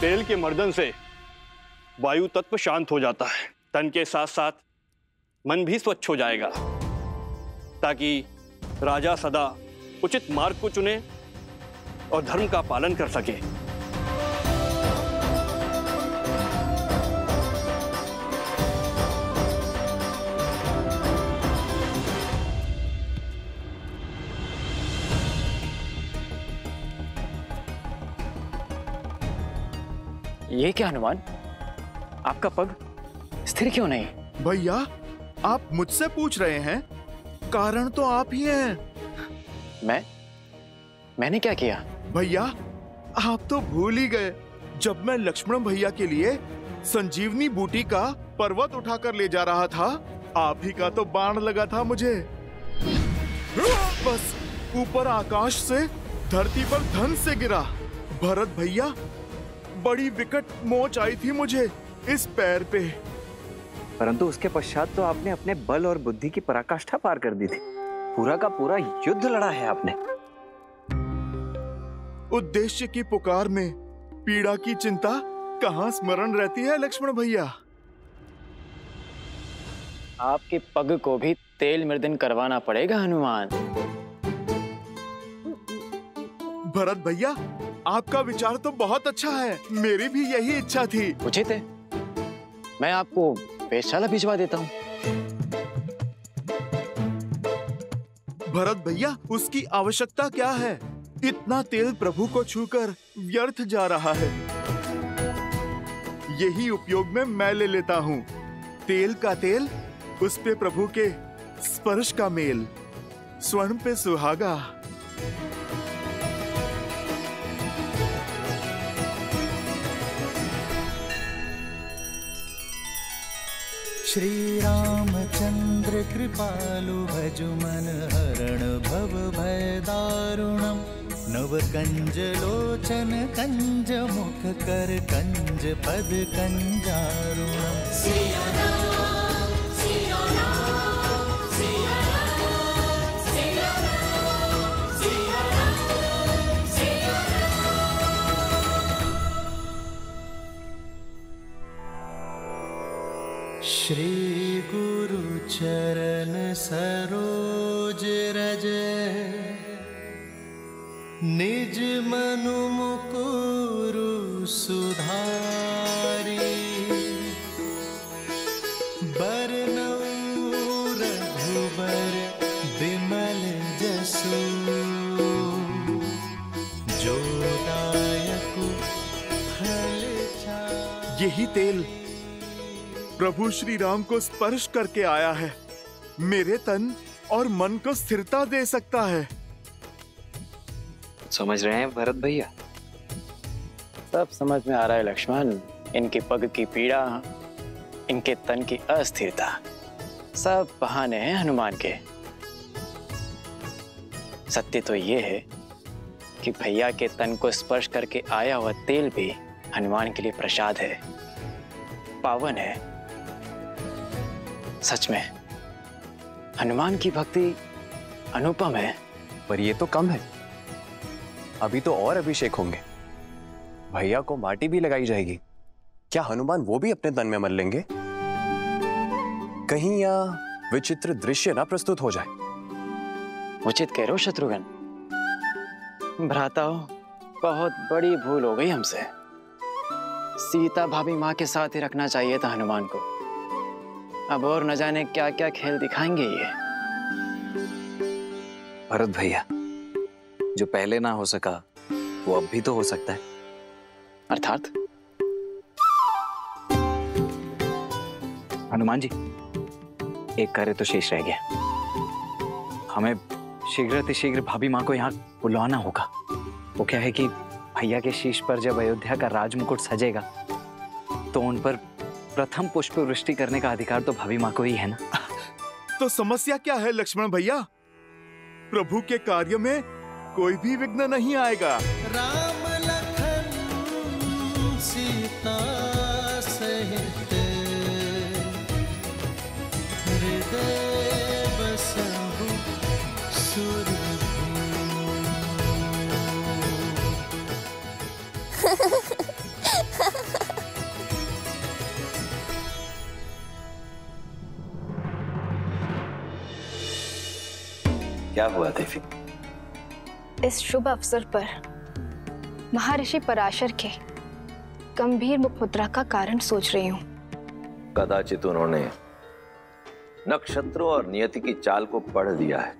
तेल के मर्दन से वायु तत्व शांत हो जाता है, तन के साथ साथ मन भी स्वच्छ हो जाएगा, ताकि राजा सदा उचित मार्ग को चुने और धर्म का पालन कर सके। ये क्या हनुमान, आपका पग स्थिर क्यों नहीं? भैया, आप मुझसे पूछ रहे हैं? कारण तो आप ही हैं। मैंने क्या किया? भैया, आप तो भूल ही गए, जब मैं लक्ष्मण भैया के लिए संजीवनी बूटी का पर्वत उठाकर ले जा रहा था, आप ही का तो बाण लगा था मुझे। बस ऊपर आकाश से धरती पर धन से गिरा। भरत भैया, बड़ी विकट मोच आई थी मुझे इस पैर पे। परंतु उसके पश्चात तो आपने अपने बल और बुद्धि की पराकाष्ठा पार कर दी थी। पूरा का पूरा युद्ध लड़ा है आपने। उद्देश्य की पुकार में पीड़ा की चिंता कहाँ स्मरण रहती है लक्ष्मण भैया। आपके पग को भी तेल मर्दन करवाना पड़ेगा हनुमान। भरत भैया, आपका विचार तो बहुत अच्छा है, मेरी भी यही इच्छा थी। उचित है, मैं आपको वेधशाला भिजवा देता हूँ। भरत भैया, उसकी आवश्यकता क्या है? इतना तेल प्रभु को छूकर व्यर्थ जा रहा है। यही उपयोग में मैं ले लेता हूँ। तेल का तेल, उस पे प्रभु के स्पर्श का मेल, स्वर्ण पे सुहागा। श्री रामचंद्र कृपालु भजु मन हरण भव भय दारुणम। नव कंज लोचन कंज मुख कर कंज पद कंजारुणम। श्री गुरु चरण सरोज रज निज मनु मुकुरु सुधारी। बरनउँ रघुबर बिमल जसु जो दायकु फल चारि। यही तेल प्रभु श्री राम को स्पर्श करके आया है, मेरे तन और मन को स्थिरता दे सकता है। समझ रहे हैं भरत भैया? सब समझ में आ रहा है लक्ष्मण। इनके पग की पीड़ा, इनके तन की अस्थिरता, सब बहाने हैं हनुमान के। सत्य तो ये है कि भैया के तन को स्पर्श करके आया हुआ तेल भी हनुमान के लिए प्रसाद है, पावन है। सच में हनुमान की भक्ति अनुपम है। पर ये तो कम है, अभी तो और अभिषेक होंगे। भैया को माटी भी लगाई जाएगी। क्या हनुमान वो भी अपने तन में मल लेंगे? कहीं यह विचित्र दृश्य ना प्रस्तुत हो जाए। उचित कह रहे हो शत्रुघ्न। भ्राताओ, बहुत बड़ी भूल हो गई हमसे। सीता भाभी माँ के साथ ही रखना चाहिए था हनुमान को। अब और न जाने क्या क्या खेल दिखाएंगे ये। भरत भैया, जो पहले ना हो सका वो अब भी तो हो सकता है। अर्थात? हनुमान जी, एक कार्य तो शेष रह गया। हमें शीघ्र भाभी माँ को यहाँ बुलवाना होगा। वो क्या है कि भैया के शीश पर जब अयोध्या का राजमुकुट सजेगा तो उन पर प्रथम पुष्प वृष्टि करने का अधिकार तो भाभी माँ को ही है ना। तो समस्या क्या है लक्ष्मण भैया? प्रभु के कार्य में कोई भी विघ्न नहीं आएगा। राम लखन सीता सहित क्या हुआ देवी? इस शुभ अवसर पर महर्षि पराशर के गंभीर मुखमुद्रा का कारण सोच रही हूँ। कदाचित उन्होंने नक्षत्रों और नियति की चाल को पढ़ लिया है।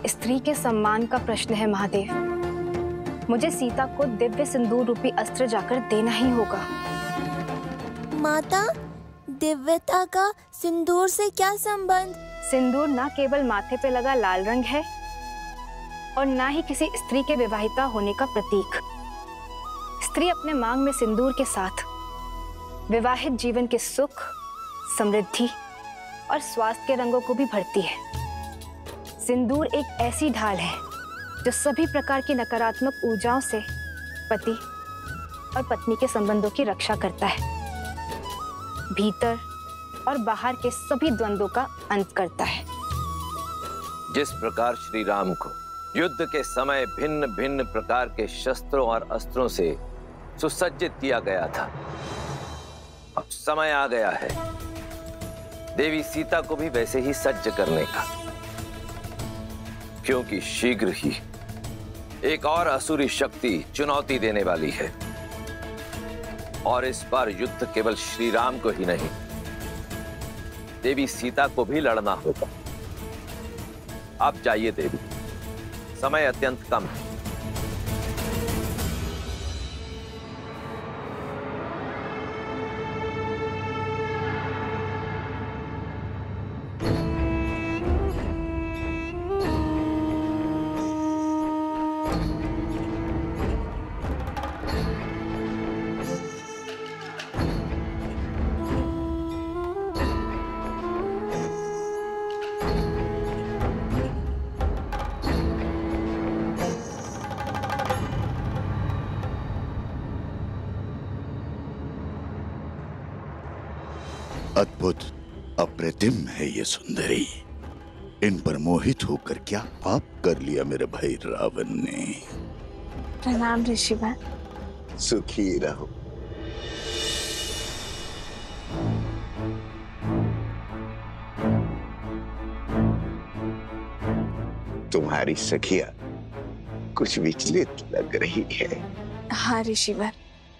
स्त्री के सम्मान का प्रश्न है महादेव। मुझे सीता को दिव्य सिंदूर रूपी अस्त्र जाकर देना ही होगा। माता, दिव्यता का सिंदूर से क्या संबंध? सिंदूर न केवल माथे पे लगा लाल रंग है और न ही किसी स्त्री के विवाहिता होने का प्रतीक। स्त्री अपने मांग में सिंदूर के साथ विवाहित जीवन के सुख, समृद्धि और स्वास्थ्य के रंगों को भी भरती है। सिंदूर एक ऐसी ढाल है जो सभी प्रकार की नकारात्मक ऊर्जाओं से पति और पत्नी के संबंधों की रक्षा करता है, भीतर और बाहर के सभी द्वंद्वों का अंत करता है। जिस प्रकार श्री राम को युद्ध के समय भिन्न भिन्न प्रकार के शस्त्रों और अस्त्रों से सुसज्जित किया गया था, अब समय आ गया है देवी सीता को भी वैसे ही सज्ज करने का, क्योंकि शीघ्र ही एक और असुरी शक्ति चुनौती देने वाली है। और इस बार युद्ध केवल श्री राम को ही नहीं, देवी सीता को भी लड़ना होगा। आप जाइए देवी, समय अत्यंत कम है। अद्भुत, अप्रतिम है ये सुंदरी। इन पर मोहित होकर क्या पाप कर लिया मेरे भाई रावण ने। प्रणाम ऋषिवर। सुखी रहो। तुम्हारी सखिया कुछ विचलित लग रही है। हाँ ऋषिवर,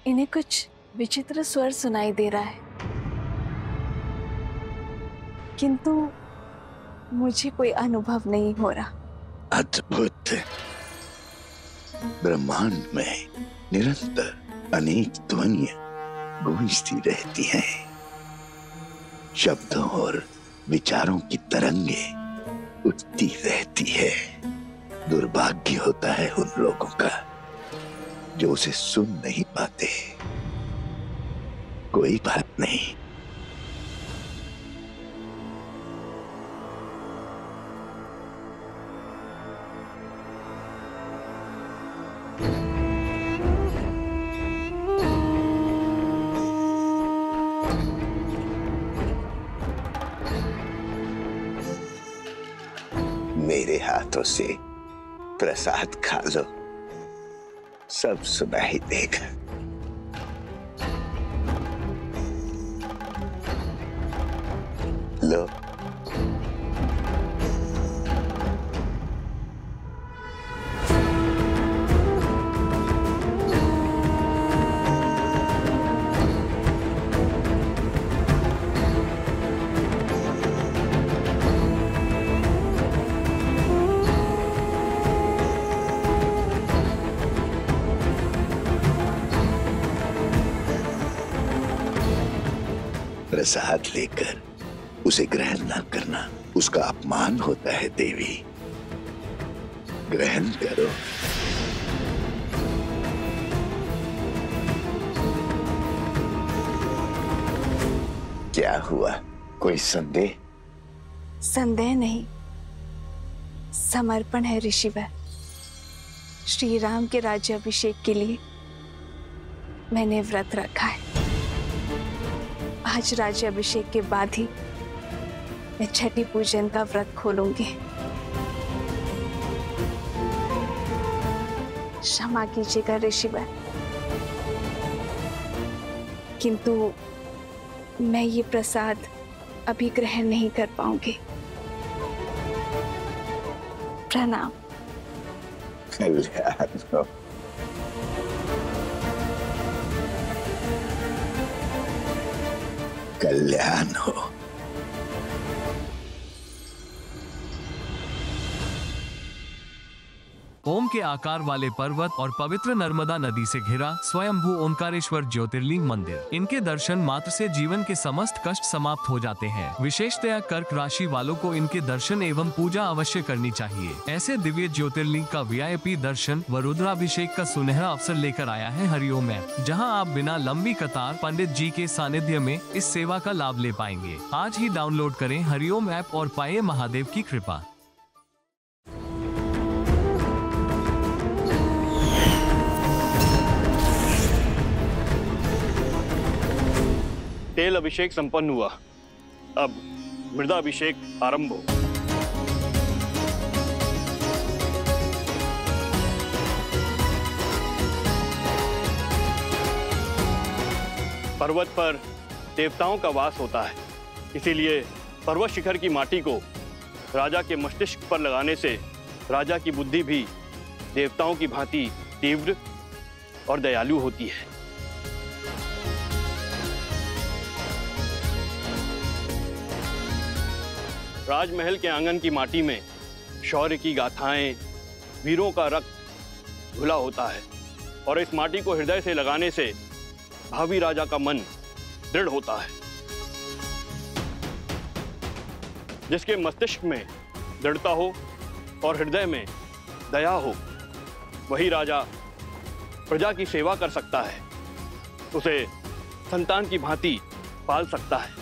इन्हें कुछ विचित्र स्वर सुनाई दे रहा है, किंतु मुझे कोई अनुभव नहीं हो रहा। अद्भुत। ब्रह्मांड में निरंतर अनेक ध्वनियां गूंजती रहती हैं। शब्दों और विचारों की तरंगे उठती रहती है। दुर्भाग्य होता है उन लोगों का जो उसे सुन नहीं पाते। कोई बात नहीं, मेरे हाथों से प्रसाद खा लो, सब सुनाई देगा। लो। प्रसाद लेकर उसे ग्रहण न करना उसका अपमान होता है देवी। ग्रहण करो। क्या हुआ, कोई संदेह? संदेह नहीं, समर्पण है ऋषिवर। श्री राम के राज्याभिषेक के लिए मैंने व्रत रखा है। आज राज्याभिषेक के बाद ही मैं छठी पूजन का व्रत खोलूंगी। क्षमा कीजिएगा ऋषिवर, किंतु मैं ये प्रसाद अभी ग्रहण नहीं कर पाऊंगी। प्रणाम। कल्याण हो। कल्याण हो। ओम के आकार वाले पर्वत और पवित्र नर्मदा नदी से घिरा स्वयंभू ओमकारेश्वर ज्योतिर्लिंग मंदिर। इनके दर्शन मात्र से जीवन के समस्त कष्ट समाप्त हो जाते हैं। विशेषतया कर्क राशि वालों को इनके दर्शन एवं पूजा अवश्य करनी चाहिए। ऐसे दिव्य ज्योतिर्लिंग का VIP दर्शन व रुद्राभिषेक का सुनहरा अवसर लेकर आया है हरिओम ऐप, जहां आप बिना लंबी कतार पंडित जी के सानिध्य में इस सेवा का लाभ ले पाएंगे। आज ही डाउनलोड करें हरिओम ऐप और पाइए महादेव की कृपा। तेल अभिषेक संपन्न हुआ, अब मृदाभिषेक आरंभ हो। पर्वत पर देवताओं का वास होता है, इसीलिए पर्वत शिखर की माटी को राजा के मस्तिष्क पर लगाने से राजा की बुद्धि भी देवताओं की भांति तीव्र और दयालु होती है। राजमहल के आंगन की माटी में शौर्य की गाथाएं, वीरों का रक्त घुला होता है और इस माटी को हृदय से लगाने से भावी राजा का मन दृढ़ होता है। जिसके मस्तिष्क में दृढ़ता हो और हृदय में दया हो, वही राजा प्रजा की सेवा कर सकता है, उसे संतान की भांति पाल सकता है।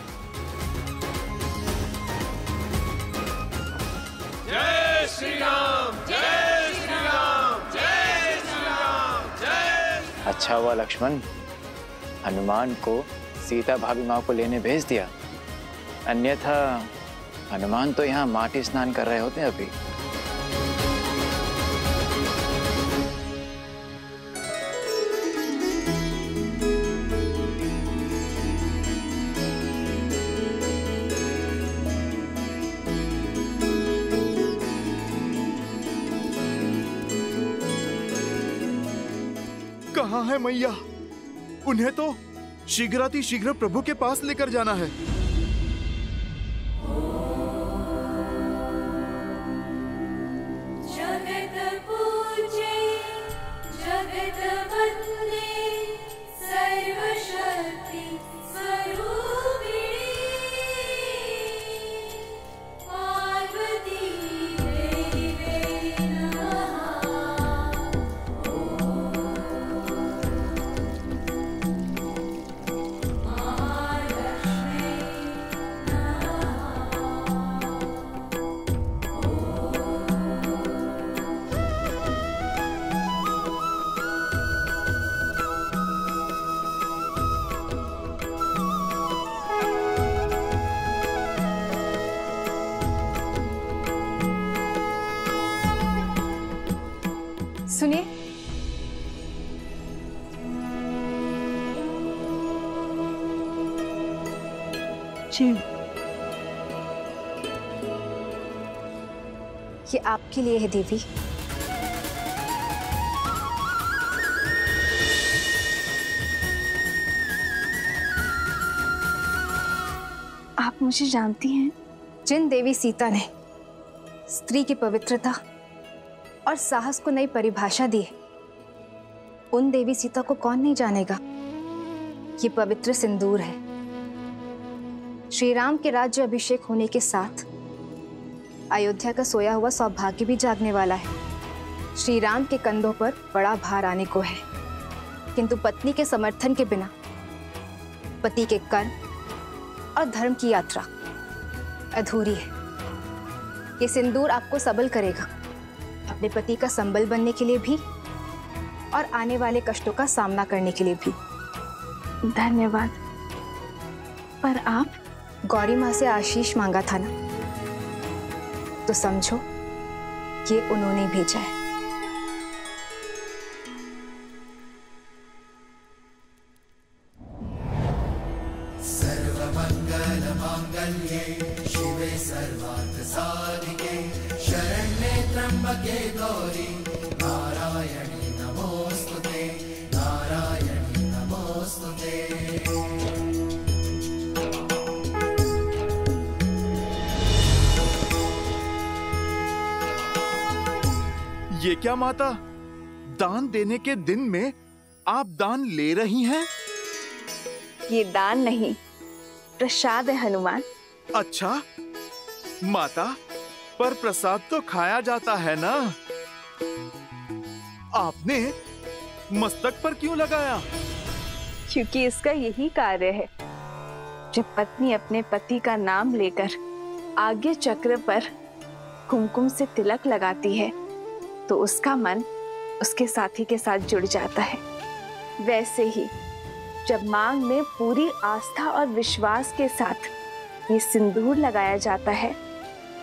जय श्री राम, जय श्री राम, जय श्री राम, जय। अच्छा हुआ लक्ष्मण, हनुमान को सीता भाभी माँ को लेने भेज दिया, अन्यथा हनुमान तो यहाँ माटी स्नान कर रहे होते अभी। कहाँ है मैया? उन्हें तो शीघ्रातिशीघ्र प्रभु के पास लेकर जाना है। जगत पूजे, जगत वंदे, सर्वशक्ति स्वरूपिणी पार्वती देवी नमः। सुनिए, जी ये आपके लिए है देवी। आप मुझे जानती हैं? जिन देवी सीता ने स्त्री की पवित्रता और साहस को नई परिभाषा दी है, उन देवी सीता को कौन नहीं जानेगा। ये पवित्र सिंदूर है। श्री राम के राज्य अभिषेक होने के साथ अयोध्या का सोया हुआ सौभाग्य भी जागने वाला है। श्री राम के कंधों पर बड़ा भार आने को है, किंतु पत्नी के समर्थन के बिना पति के कर्म और धर्म की यात्रा अधूरी है। ये सिंदूर आपको सबल करेगा, अपने पति का संबल बनने के लिए भी और आने वाले कष्टों का सामना करने के लिए भी। धन्यवाद। पर आप गौरी माँ से आशीष मांगा था ना, तो समझो ये उन्होंने भेजा है। सर्वमंगल मांगल्ये शिवे सर्वार्थ साधिके शरण्ये त्र्यंबके गौरी नारायणी नमोस्तुते नारायणी नमोस्तुते। ये क्या माता, दान देने के दिन में आप दान ले रही हैं? ये दान नहीं, प्रसाद है हनुमान। अच्छा माता, पर प्रसाद तो खाया जाता है ना। आपने मस्तक पर क्यों लगाया? क्योंकि इसका यही कार्य है। जब पत्नी अपने पति का नाम लेकर आज्ञा चक्र पर कुमकुम से तिलक लगाती है तो उसका मन उसके साथी के साथ जुड़ जाता है। वैसे ही जब मांग में पूरी आस्था और विश्वास के साथ ये सिंदूर लगाया जाता है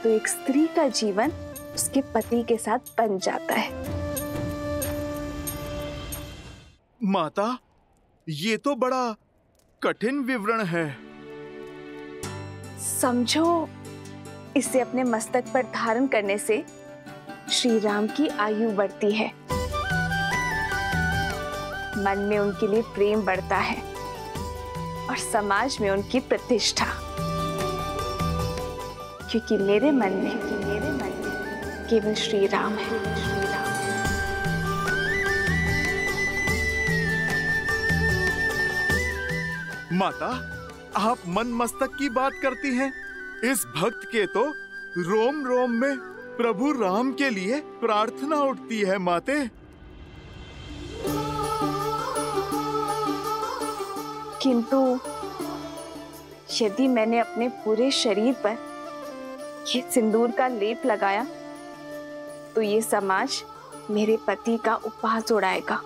तो एक स्त्री का जीवन उसके पति के साथ बन जाता है। माता, ये तो बड़ा कठिन विवरण है। समझो, इसे अपने मस्तक पर धारण करने से श्री राम की आयु बढ़ती है, मन में उनके लिए प्रेम बढ़ता है और समाज में उनकी प्रतिष्ठा। क्योंकि मेरे मन में केवल श्री राम है। माता, आप मन मस्तक की बात करती हैं। इस भक्त के तो रोम रोम में प्रभु राम के लिए प्रार्थना उठती है माते। किंतु यदि मैंने अपने पूरे शरीर पर ये सिंदूर का लेप लगाया तो ये समाज मेरे पति का उपहास उड़ाएगा,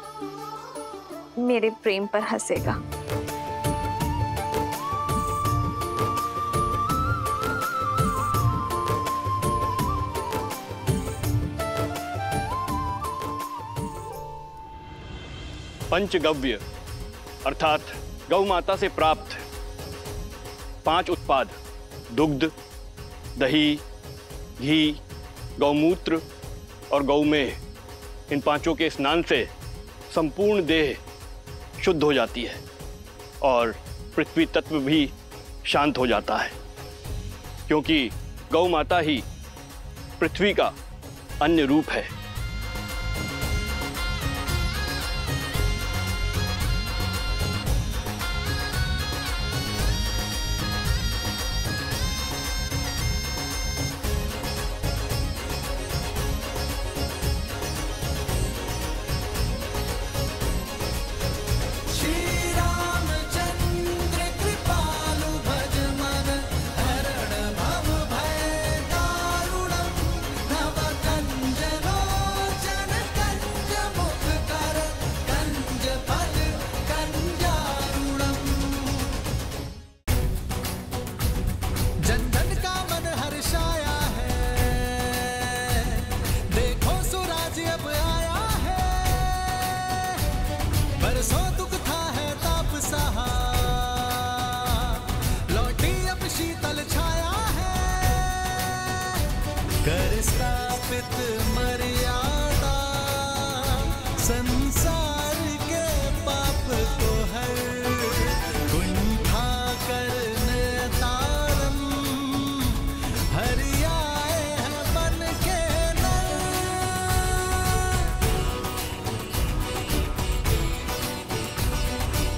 मेरे प्रेम पर हंसेगा। पंचगव्य अर्थात गौ माता से प्राप्त 5 उत्पाद दुग्ध, दही, घी, गौमूत्र और गौमेह, इन 5 के स्नान से संपूर्ण देह शुद्ध हो जाती है और पृथ्वी तत्व भी शांत हो जाता है, क्योंकि गौ माता ही पृथ्वी का अन्य रूप है। कर स्थापित मर्यादा, संसार के पाप को हर कुंठा करने तारम, हरि आए हैं बन के नर।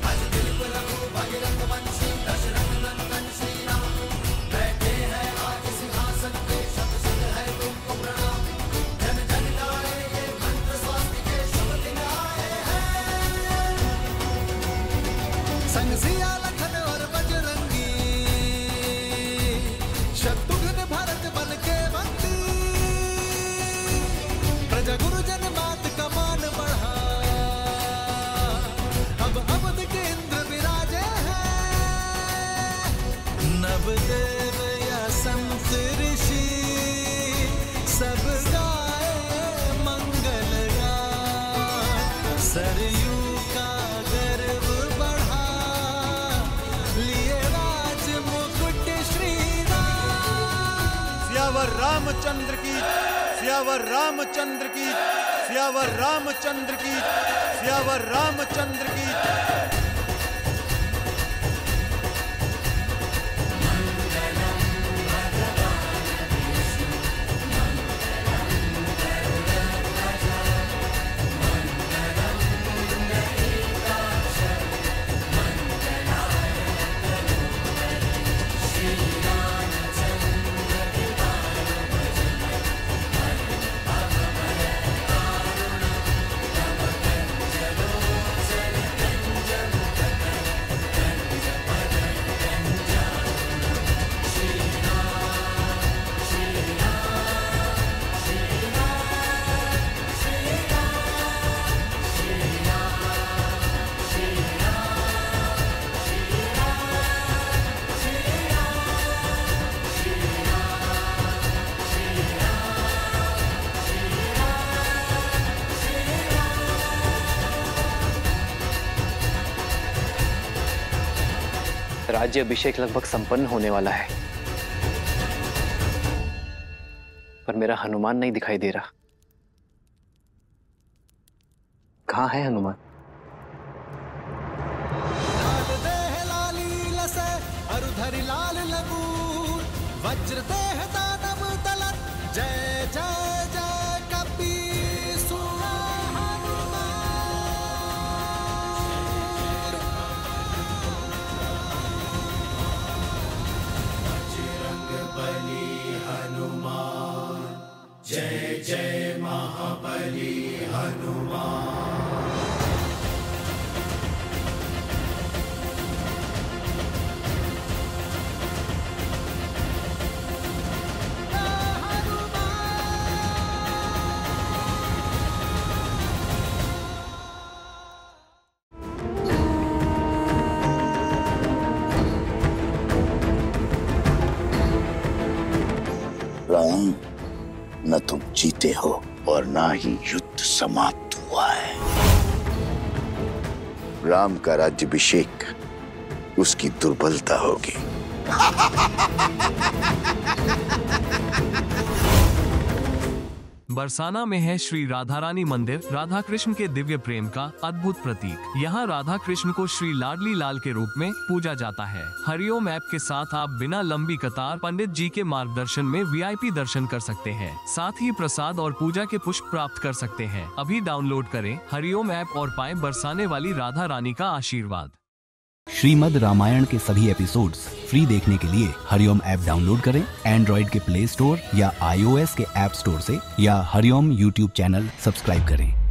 आज दिल रघु भगीरथ वंशी दशरथ नंदन श्री राम, बैठे हैं आज सिंहासन पे, शत शत है तुमको प्रणाम। जन जन गाए ये मंत्र स्वास्थ्य के शुभ दिन आए हैं। संग सिया लखन और बजरंगी, शत्रुघ्न भरत बन के बंदी, प्रजा गुरुजन मात का मान बढ़ा, अब अवध के इंद्र विराजे हैं। नवदेव या संत ऋषि सब गाए मंगल गान, सरयू का गर्व बढ़ा, लिए राज मुकुट श्री राम। सियावर रामचंद्र की, सियावर रामचंद्र की, सियावर रामचंद्र की, सियावर रामचंद्र की। राज्य अभिषेक लगभग संपन्न होने वाला है, पर मेरा हनुमान नहीं दिखाई दे रहा। कहाँ है हनुमान? लाल लगूर वज्र देह दानव तलत, जय जय जय कपीसुर बली हनुमान, जय जय महाबली हनुमान। राम, न तुम जीते हो और ना ही युद्ध समाप्त हुआ है। राम का राज्याभिषेक उसकी दुर्बलता होगी। बरसाना में है श्री राधा रानी मंदिर, राधा कृष्ण के दिव्य प्रेम का अद्भुत प्रतीक। यहाँ राधा कृष्ण को श्री लाडली लाल के रूप में पूजा जाता है। हरिओम ऐप के साथ आप बिना लंबी कतार पंडित जी के मार्गदर्शन में VIP दर्शन कर सकते हैं। साथ ही प्रसाद और पूजा के पुष्प प्राप्त कर सकते हैं। अभी डाउनलोड करें हरिओम ऐप और पाएं बरसाने वाली राधा रानी का आशीर्वाद। श्रीमद् रामायण के सभी एपिसोड्स फ्री देखने के लिए हरिओम ऐप डाउनलोड करें एंड्रॉइड के प्ले स्टोर या iOS के ऐप स्टोर से, या हरिओम YouTube चैनल सब्सक्राइब करें।